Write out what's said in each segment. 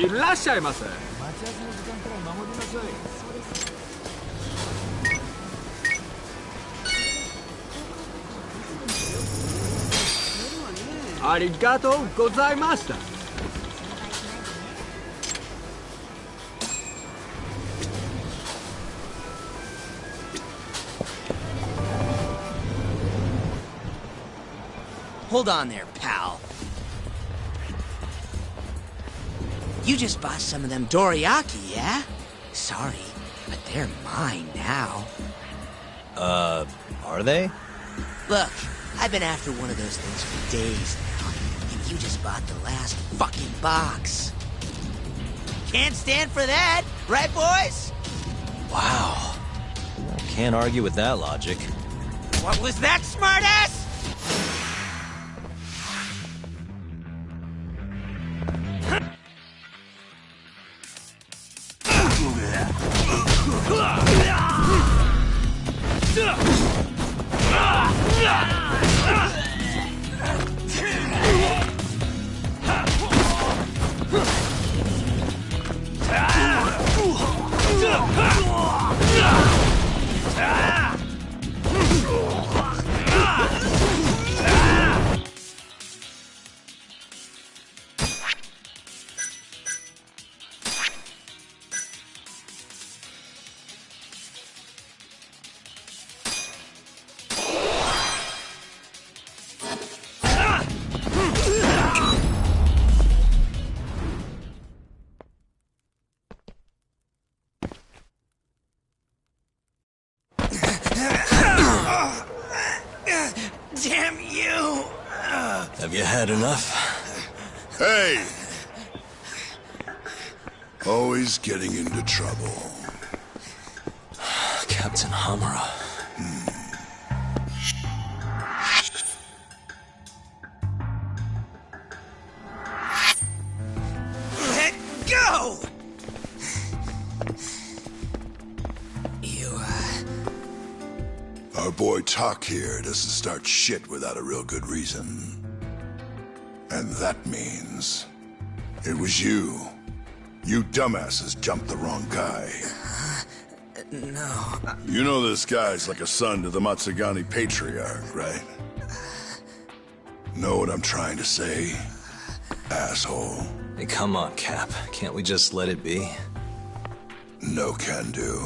いらっしゃいませ。待ち合わせの時間くらい守りなさい。ありがとうございました。Hold on there, pal. You just bought some of them dorayaki, yeah? Sorry, but they're mine now. Are they? Look, I've been after one of those things for days now, and you just bought the last fucking box. Can't stand for that, right, boys? Wow. Can't argue with that logic. What was that, smartass? Damn you! Have you had enough? Hey! Always getting into trouble. Captain Hamura. Let go! Our boy Talk here doesn't start shit without a real good reason. And that means... it was you. You dumbasses jumped the wrong guy. No. You know this guy's like a son to the Matsugani Patriarch, right? Know what I'm trying to say? Asshole. Hey, come on, Cap. Can't we just let it be? No can do.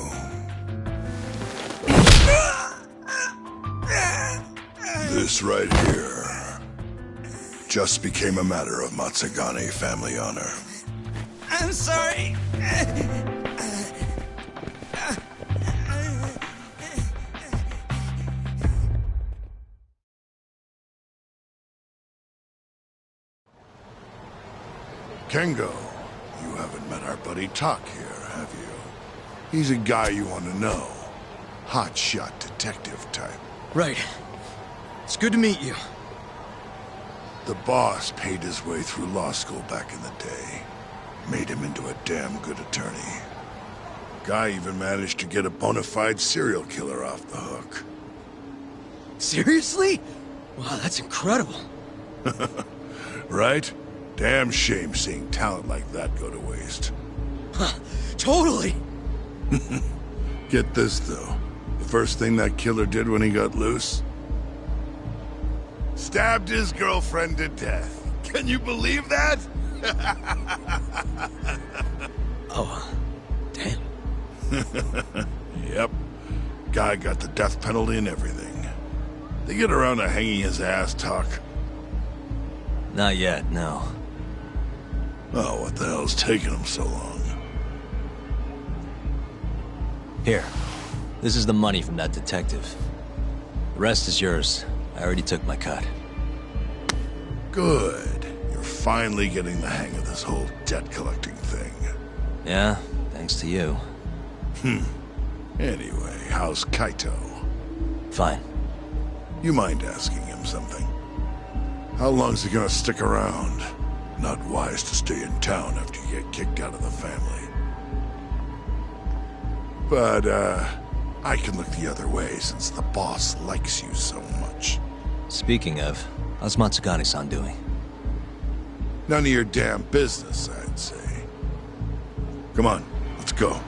This right here just became a matter of Matsugani family honor. I'm sorry. Kengo, you haven't met our buddy Talk here, have you? He's a guy you want to know. Hotshot detective type. Right. It's good to meet you. The boss paid his way through law school back in the day. Made him into a damn good attorney. Guy even managed to get a bona fide serial killer off the hook. Seriously? Wow, that's incredible. Right? Damn shame seeing talent like that go to waste. Huh, totally. Get this, though. The first thing that killer did when he got loose? Stabbed his girlfriend to death. Can you believe that? Oh, damn. Yep. Guy got the death penalty and everything. They get around to hanging his ass, Talk. Not yet, no. Oh, what the hell's taking him so long? Here. This is the money from that detective. The rest is yours. I already took my cut. Good. You're finally getting the hang of this whole debt-collecting thing. Yeah, thanks to you. Anyway, how's Kaito? Fine. You mind asking him something? How long's he gonna stick around? Not wise to stay in town after you get kicked out of the family. But, I can look the other way since the boss likes you so much. Speaking of, how's Matsugani-san doing? None of your damn business, I'd say. Come on, let's go.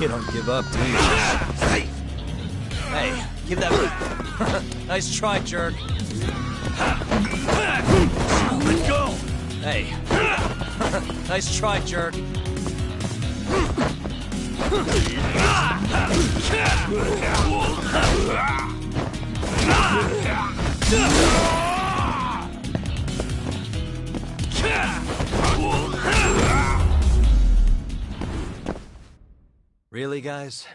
You don't give up, do you? Hey, give that back. Nice try, jerk. Let go! Hey. Nice try, jerk. Really, guys?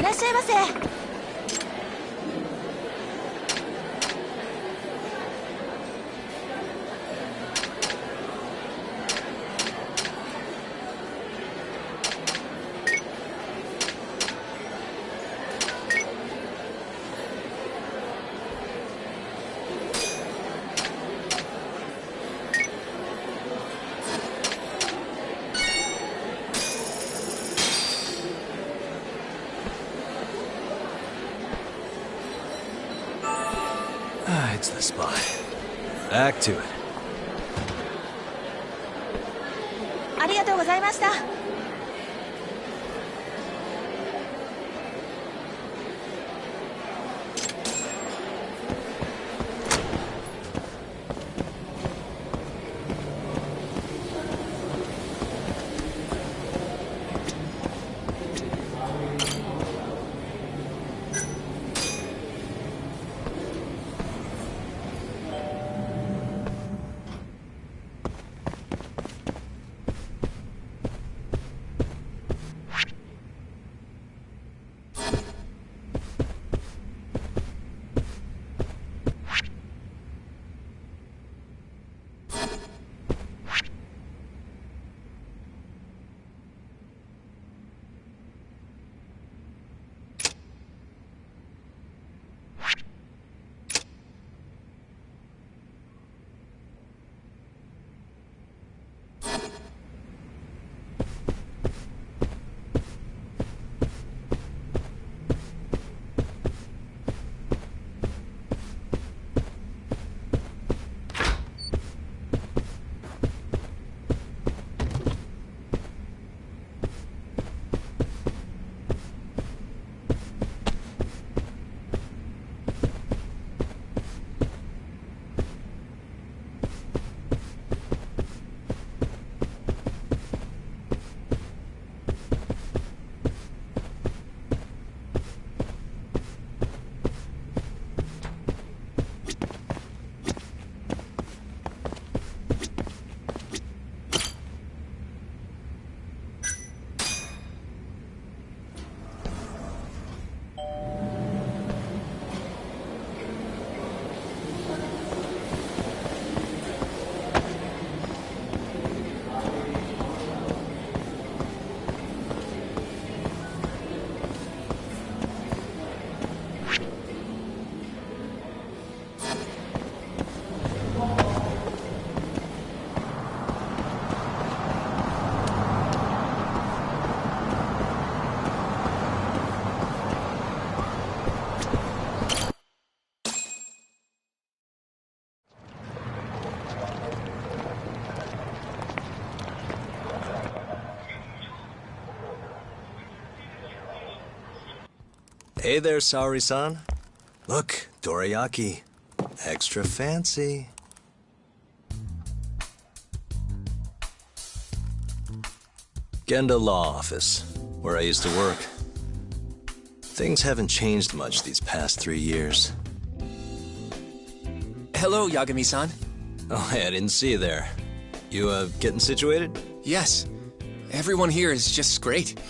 いらっしゃいませ。It's the spot. Back to it. ありがとうございました。Hey there, Saori-san. Look, dorayaki. Extra fancy. Genda Law Office, where I used to work. Things haven't changed much these past 3 years. Hello, Yagami-san. Oh, hey, I didn't see you there. You, getting situated? Yes. Everyone here is just great.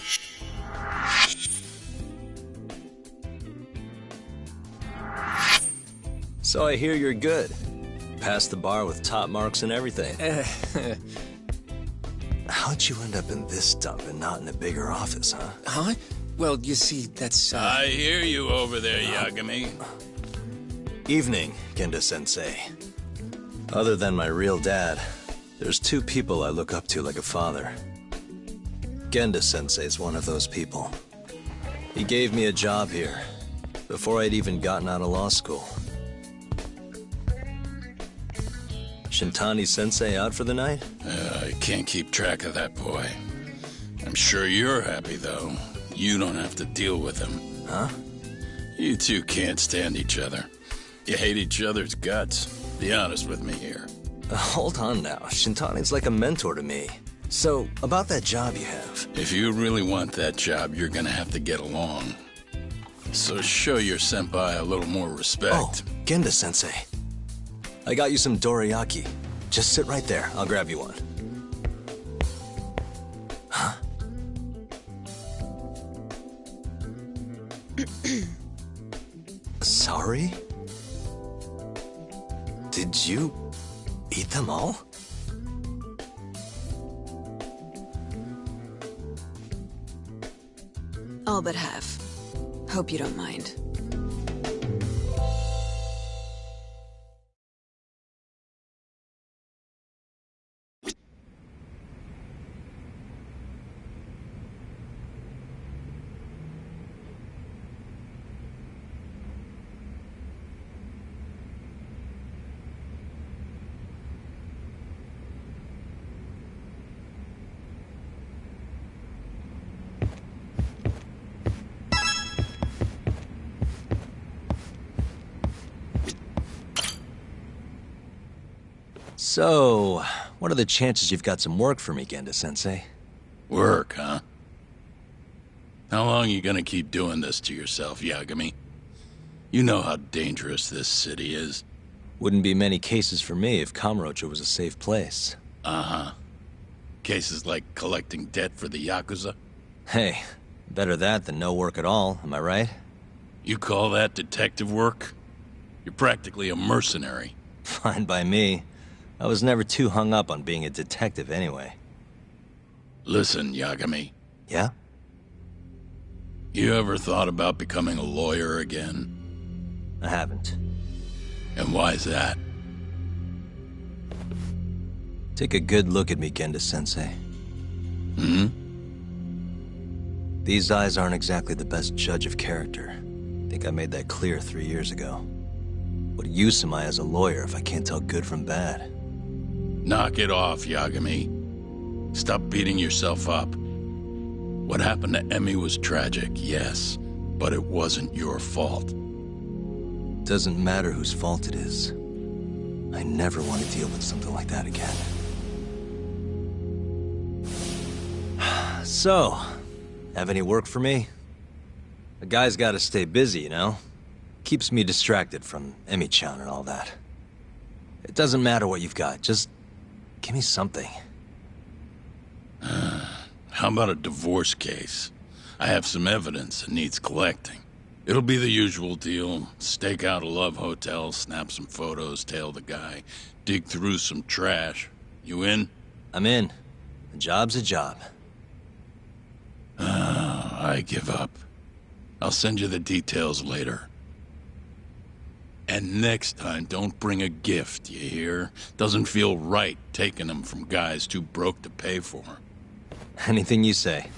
So I hear you're good. Passed the bar with top marks and everything. How'd you end up in this dump and not in a bigger office, huh? Huh? Well, you see, that's, I hear you over there, Yagami. Evening, Genda-sensei. Other than my real dad, there's 2 people I look up to like a father. Genda-sensei's one of those people. He gave me a job here, before I'd even gotten out of law school. Shintani-sensei out for the night? I can't keep track of that boy. I'm sure you're happy, though. You don't have to deal with him. Huh? You two can't stand each other. You hate each other's guts. Be honest with me here. Hold on now. Shintani's like a mentor to me. So, about that job you have. If you really want that job, you're gonna have to get along. So show your senpai a little more respect. Oh, Genda-sensei. I got you some dorayaki. Just sit right there. I'll grab you one. Huh? Sorry? Did you eat them all? All but half. Hope you don't mind. So, what are the chances you've got some work for me, Genda-sensei? Work, huh? How long you gonna keep doing this to yourself, Yagami? You know how dangerous this city is. Wouldn't be many cases for me if Kamurocho was a safe place. Uh-huh. Cases like collecting debt for the Yakuza? Hey, better that than no work at all, am I right? You call that detective work? You're practically a mercenary. Fine by me. I was never too hung up on being a detective anyway. Listen, Yagami. Yeah? You ever thought about becoming a lawyer again? I haven't. And why's that? Take a good look at me, Genda-sensei. Hmm? These eyes aren't exactly the best judge of character. I think I made that clear 3 years ago. What use am I as a lawyer if I can't tell good from bad? Knock it off, Yagami. Stop beating yourself up. What happened to Emmy was tragic, yes, but it wasn't your fault. Doesn't matter whose fault it is. I never want to deal with something like that again. So, have any work for me? A guy's gotta stay busy, you know? Keeps me distracted from Emmy-chan and all that. It doesn't matter what you've got, just give me something. How about a divorce case? I have some evidence that needs collecting. It'll be the usual deal. Stake out a love hotel, snap some photos, tail the guy, dig through some trash. You in? I'm in. A job's a job. I give up. I'll send you the details later. And next time, don't bring a gift, you hear? Doesn't feel right taking them from guys too broke to pay for. Anything you say.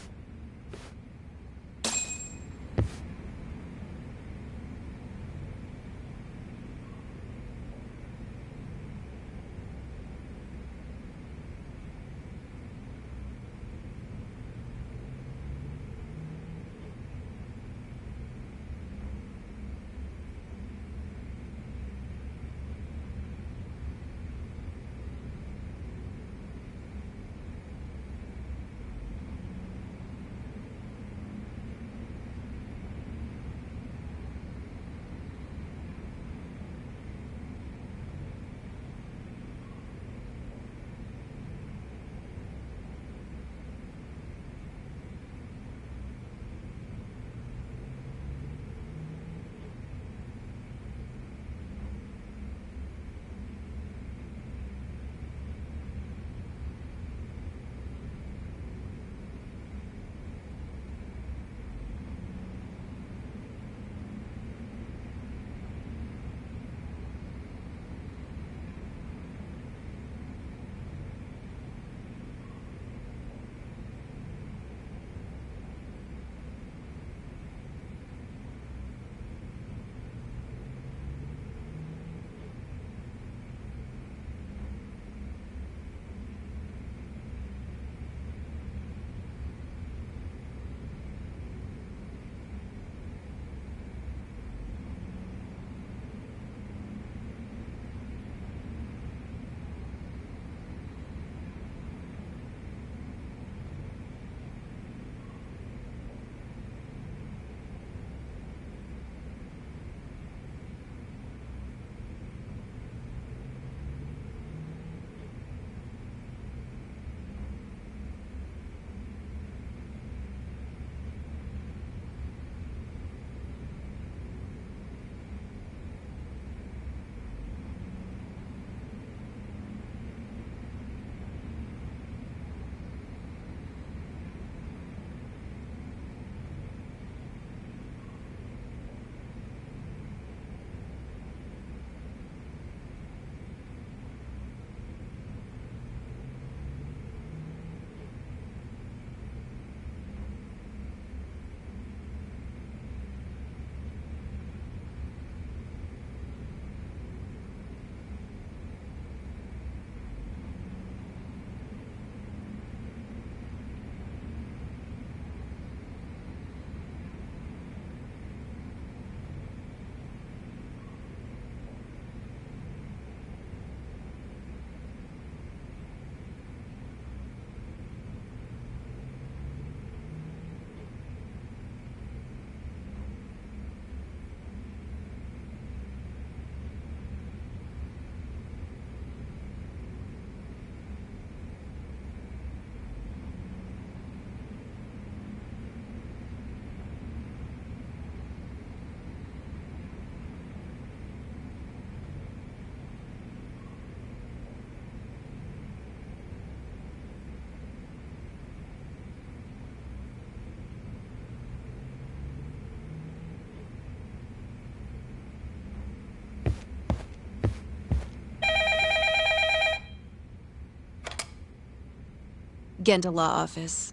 Genda Law Office.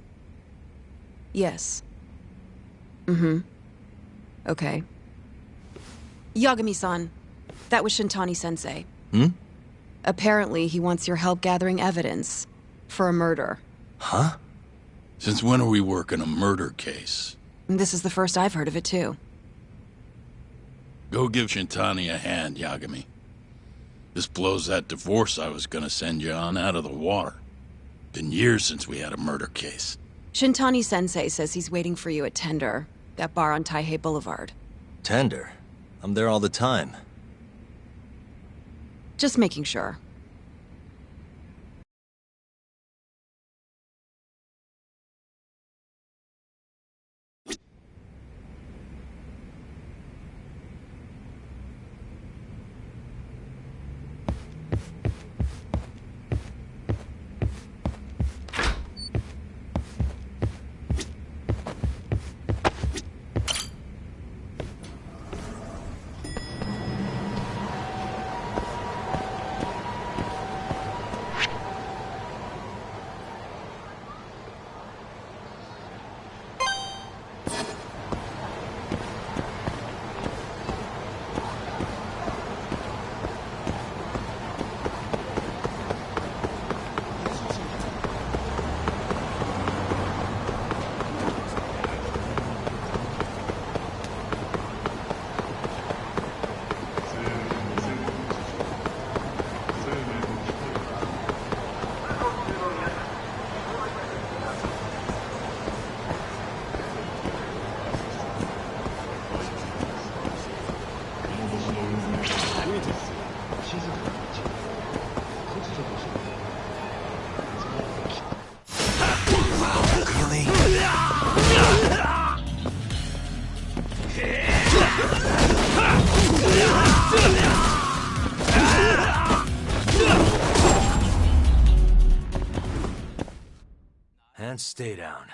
Yes. Mm-hmm. Okay. Yagami-san, that was Shintani-sensei. Hmm? Apparently, he wants your help gathering evidence for a murder. Huh? Since when are we working a murder case? This is the first I've heard of it, too. Go give Shintani a hand, Yagami. This blows that divorce I was gonna send you on out of the water. Been years since we had a murder case. Shintani-sensei says he's waiting for you at Tender, that bar on Taihei Boulevard. Tender. I'm there all the time. Just making sure. And stay down.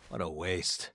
What a waste.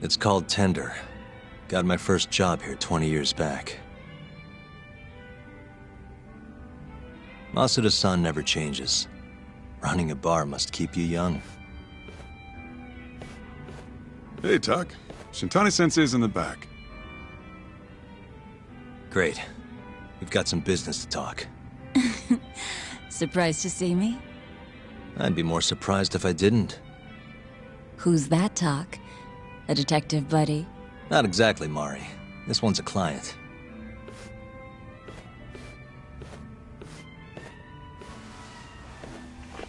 It's called Tender. Got my first job here 20 years back. Masuda-san never changes. Running a bar must keep you young. Hey, Tuck. Shintani-sensei's in the back. Great. We've got some business to talk. Surprised to see me? I'd be more surprised if I didn't. Who's that, Talk? A detective buddy? Not exactly, Mari. This one's a client.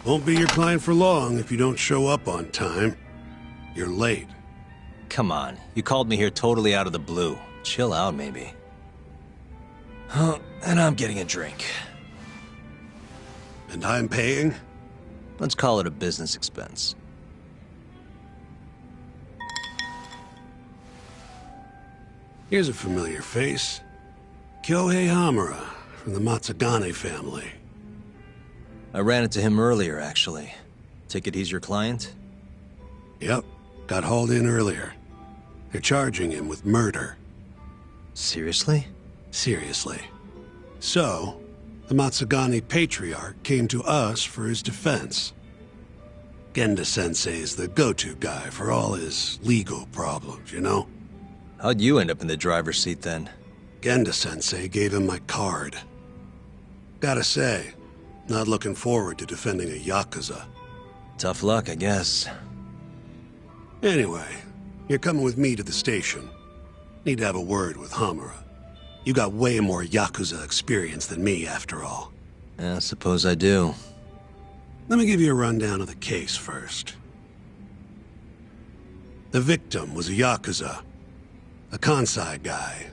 Won't be your client for long if you don't show up on time. You're late. Come on, you called me here totally out of the blue. Chill out, maybe. Oh, and I'm getting a drink. And I'm paying? Let's call it a business expense. Here's a familiar face. Kyohei Hamura, from the Matsugane family. I ran into him earlier, actually. Take it he's your client? Yep, got hauled in earlier. They're charging him with murder. Seriously? Seriously. So, the Matsugane Patriarch came to us for his defense. Genda-sensei's the go-to guy for all his legal problems, you know? How'd you end up in the driver's seat then? Genda-sensei gave him my card. Gotta say, not looking forward to defending a Yakuza. Tough luck, I guess. Anyway, you're coming with me to the station. Need to have a word with Hamura. You got way more Yakuza experience than me, after all. I suppose I do. Let me give you a rundown of the case first. The victim was a Yakuza. A Kansai guy,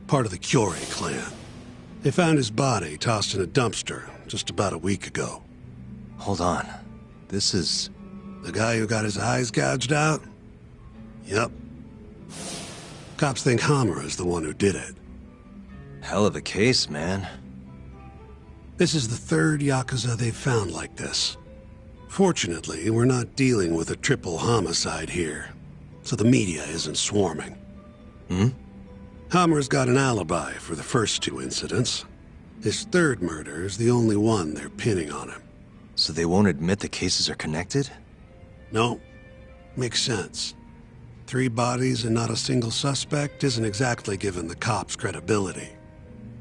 part of the Kyorei clan. They found his body tossed in a dumpster just about a week ago. Hold on. This is... The guy who got his eyes gouged out? Yep. Cops think Hamura's the one who did it. Hell of a case, man. This is the third Yakuza they've found like this. Fortunately, we're not dealing with a triple homicide here, so the media isn't swarming. Hamura's got an alibi for the first two incidents. His third murder is the only one they're pinning on him. So they won't admit the cases are connected? No. Makes sense. 3 bodies and not a single suspect isn't exactly giving the cops credibility.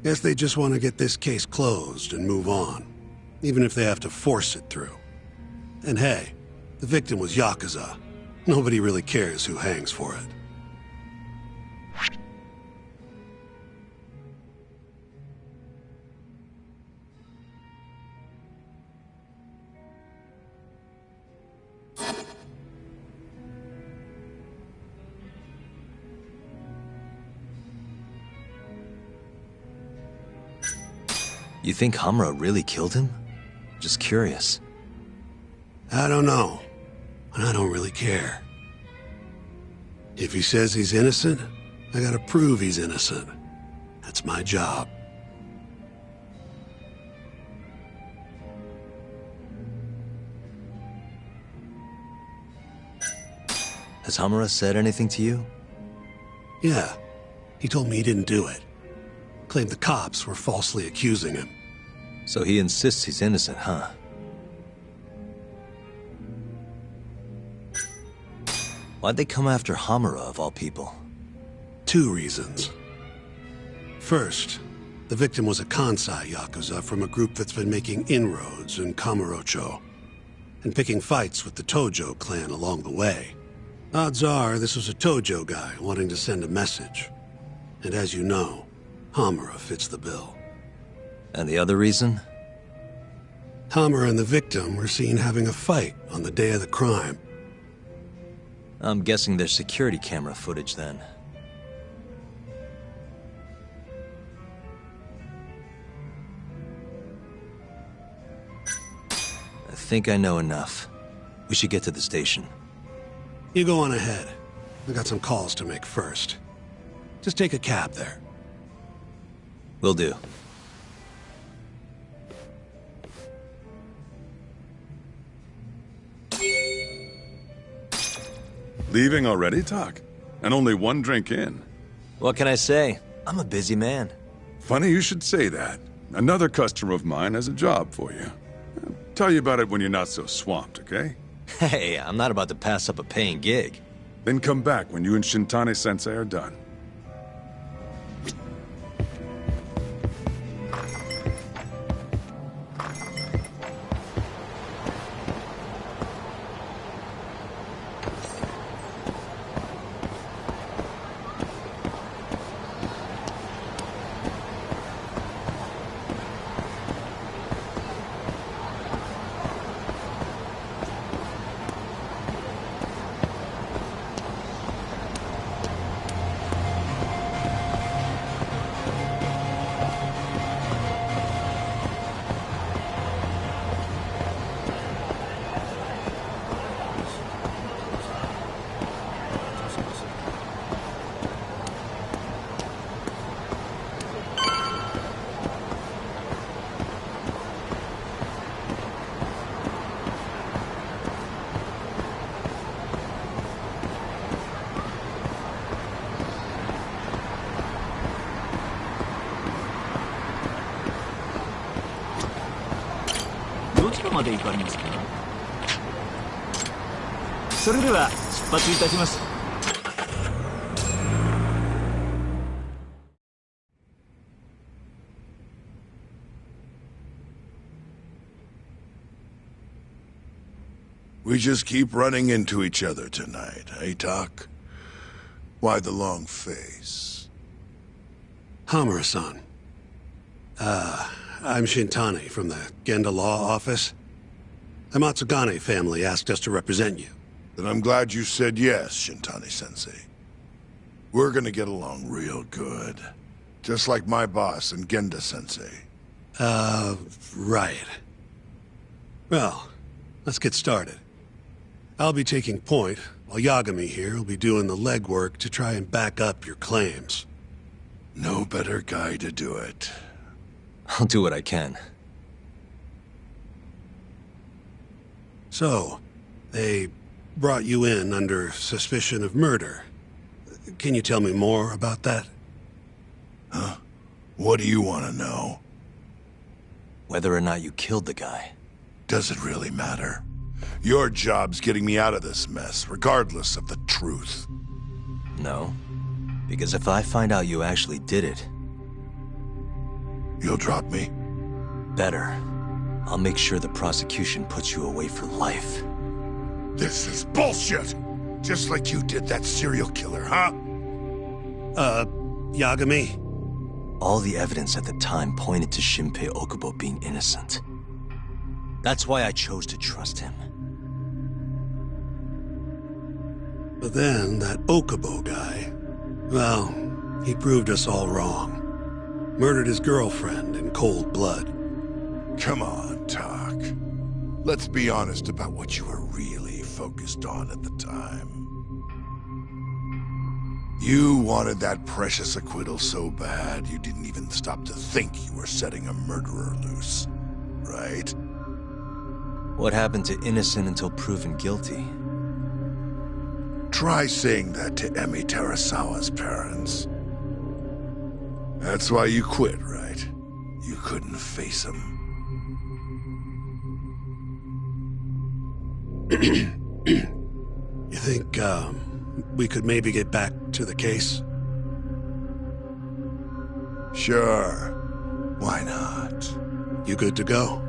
Guess they just want to get this case closed and move on, even if they have to force it through. And hey, the victim was Yakuza. Nobody really cares who hangs for it. You think Hamura really killed him? Just curious. I don't know. And I don't really care. If he says he's innocent, I gotta prove he's innocent. That's my job. Has Hamura said anything to you? Yeah. He told me he didn't do it. Claimed the cops were falsely accusing him. So he insists he's innocent, huh? Why'd they come after Hamura, of all people? 2 reasons. First, the victim was a Kansai Yakuza from a group that's been making inroads in Kamurocho, and picking fights with the Tojo clan along the way. Odds are this was a Tojo guy wanting to send a message. And as you know, Hamura fits the bill. And the other reason? Hamura and the victim were seen having a fight on the day of the crime. I'm guessing there's security camera footage then. I think I know enough. We should get to the station. You go on ahead. I got some calls to make first. Just take a cab there. Will do. Leaving already, Talk? And only 1 drink in. What can I say? I'm a busy man. Funny you should say that. Another customer of mine has a job for you. I'll tell you about it when you're not so swamped, okay? Hey, I'm not about to pass up a paying gig. Then come back when you and Shintani-sensei are done. We just keep running into each other tonight, eh, Doc? Why the long face? Hamura-san. I'm Shintani from the Genda Law Office. The Matsugane family asked us to represent you. Then I'm glad you said yes, Shintani-sensei. We're gonna get along real good. Just like my boss and Genda-sensei. Right. Well, let's get started. I'll be taking point, while Yagami here will be doing the legwork to try and back up your claims. No better guy to do it. I'll do what I can. So, they brought you in under suspicion of murder. Can you tell me more about that? Huh? What do you want to know? Whether or not you killed the guy. Does it really matter? Your job's getting me out of this mess, regardless of the truth. No. Because if I find out you actually did it... You'll drop me? Better. I'll make sure the prosecution puts you away for life. This is bullshit! Just like you did that serial killer, huh? Yagami? All the evidence at the time pointed to Shinpei Okubo being innocent. That's why I chose to trust him. But then, that Okubo guy, well, he proved us all wrong. Murdered his girlfriend in cold blood. Come on, Talk. Let's be honest about what you were really focused on at the time. You wanted that precious acquittal so bad, you didn't even stop to think you were setting a murderer loose. Right? What happened to innocent until proven guilty? Try saying that to Emi Terasawa's parents. That's why you quit, right? You couldn't face them. You think, we could maybe get back to the case? Sure. Why not? You good to go?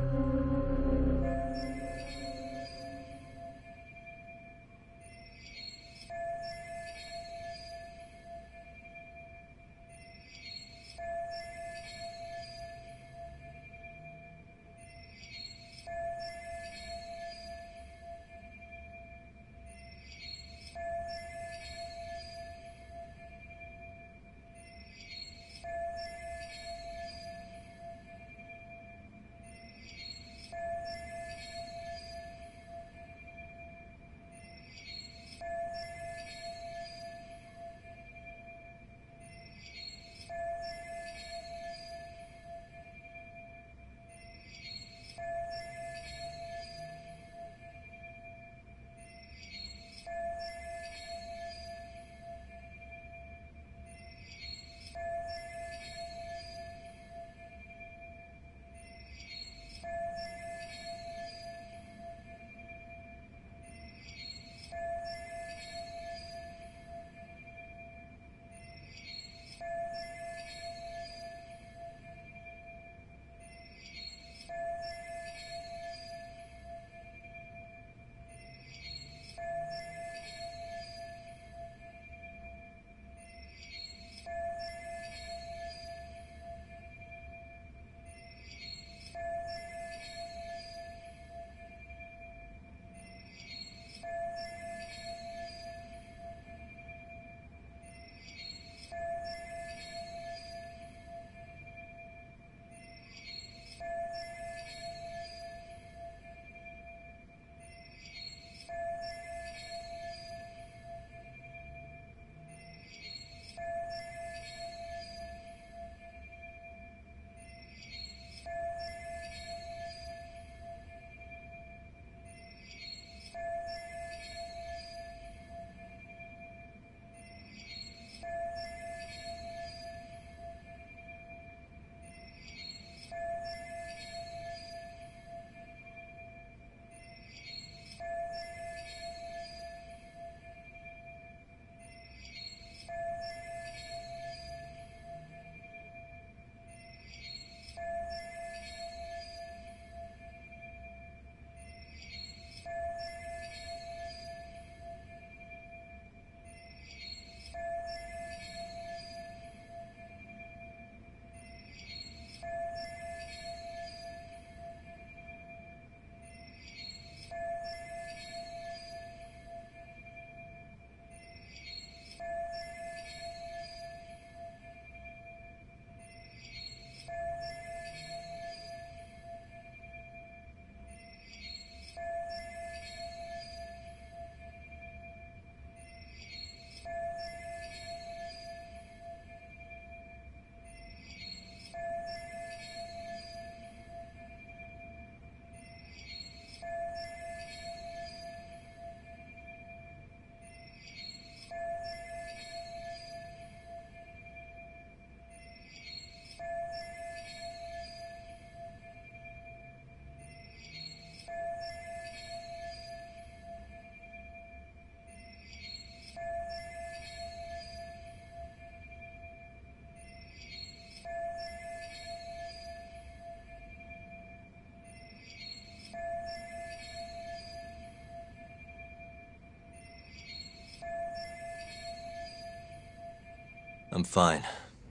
I'm fine.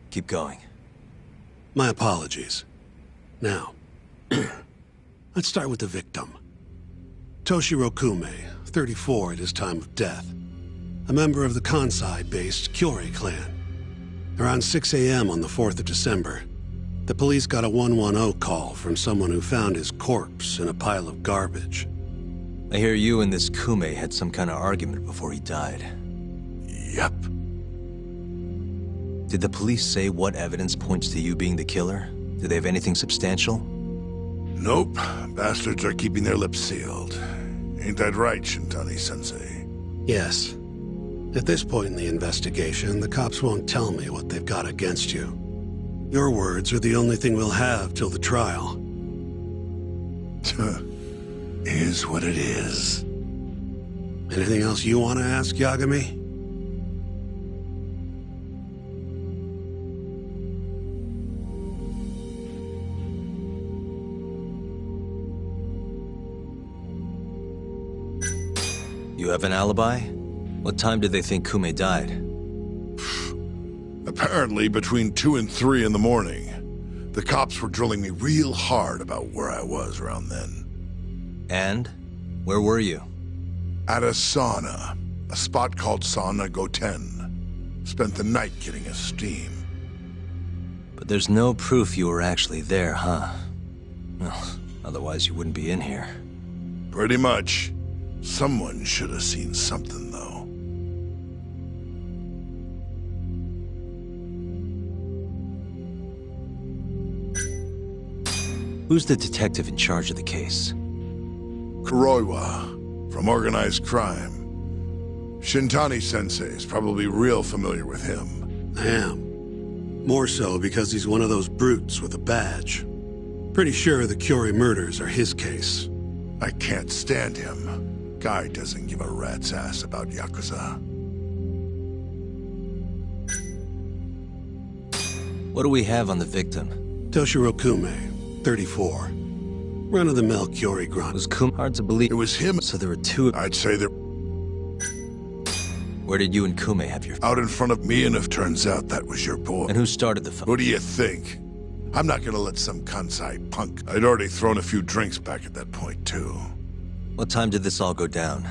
Keep going. My apologies. Now, let's start with the victim. Toshiro Kume, 34 at his time of death. A member of the Kansai-based Kyorei clan. Around 6 a.m. on the 4th of December, The police got a 110 call from someone who found his corpse in a pile of garbage. I hear you and this Kume had some kind of argument before he died. Yep. Did the police say what evidence points to you being the killer? Do they have anything substantial? Nope. Bastards are keeping their lips sealed. Ain't that right, Shintani-sensei? Yes. At this point in the investigation, the cops won't tell me what they've got against you. Your words are the only thing we'll have till the trial. Is what it is. Anything else you want to ask, Yagami? You have an alibi? What time did they think Kume died? Apparently between 2 and 3 in the morning. The cops were drilling me real hard about where I was around then. And? Where were you? At a sauna. A spot called Sauna Goten. Spent the night getting a steam. But there's no proof you were actually there, huh? Well, otherwise you wouldn't be in here. Pretty much. Someone should have seen something, though. Who's the detective in charge of the case? Kuroiwa, from Organized Crime. Shintani-sensei is probably real familiar with him. I am. More so because he's one of those brutes with a badge. Pretty sure the Curie murders are his case. I can't stand him. Guy doesn't give a rat's ass about Yakuza. What do we have on the victim? Toshiro Kume, 34. Run-of-the-mill Curie grunt. Was Kume hard to believe? It was him. So there were two. I'd say there... Where did you and Kume have your... Out in front of me, and if turns out that was your boy. And who started the fight? What do you think? I'm not gonna let some Kansai punk... I'd already thrown a few drinks back at that point, too. What time did this all go down?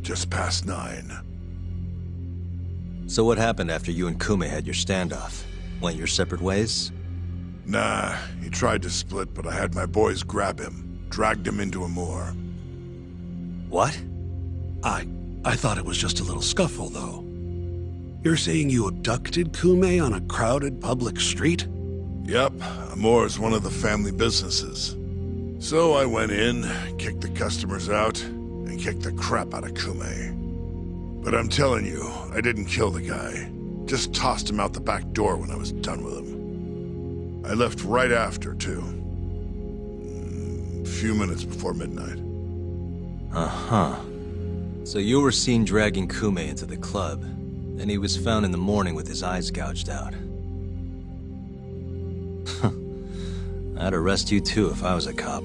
Just past 9. So what happened after you and Kume had your standoff? Went your separate ways? Nah, he tried to split, but I had my boys grab him. Dragged him into a moor. What? I thought it was just a little scuffle, though. You're saying you abducted Kume on a crowded public street? Yep, a moor's one of the family businesses. So I went in, kicked the customers out, and kicked the crap out of Kume. But I'm telling you, I didn't kill the guy. Just tossed him out the back door when I was done with him. I left right after, too. A few minutes before midnight. Uh-huh. So you were seen dragging Kume into the club, and he was found in the morning with his eyes gouged out. I'd arrest you too if I was a cop.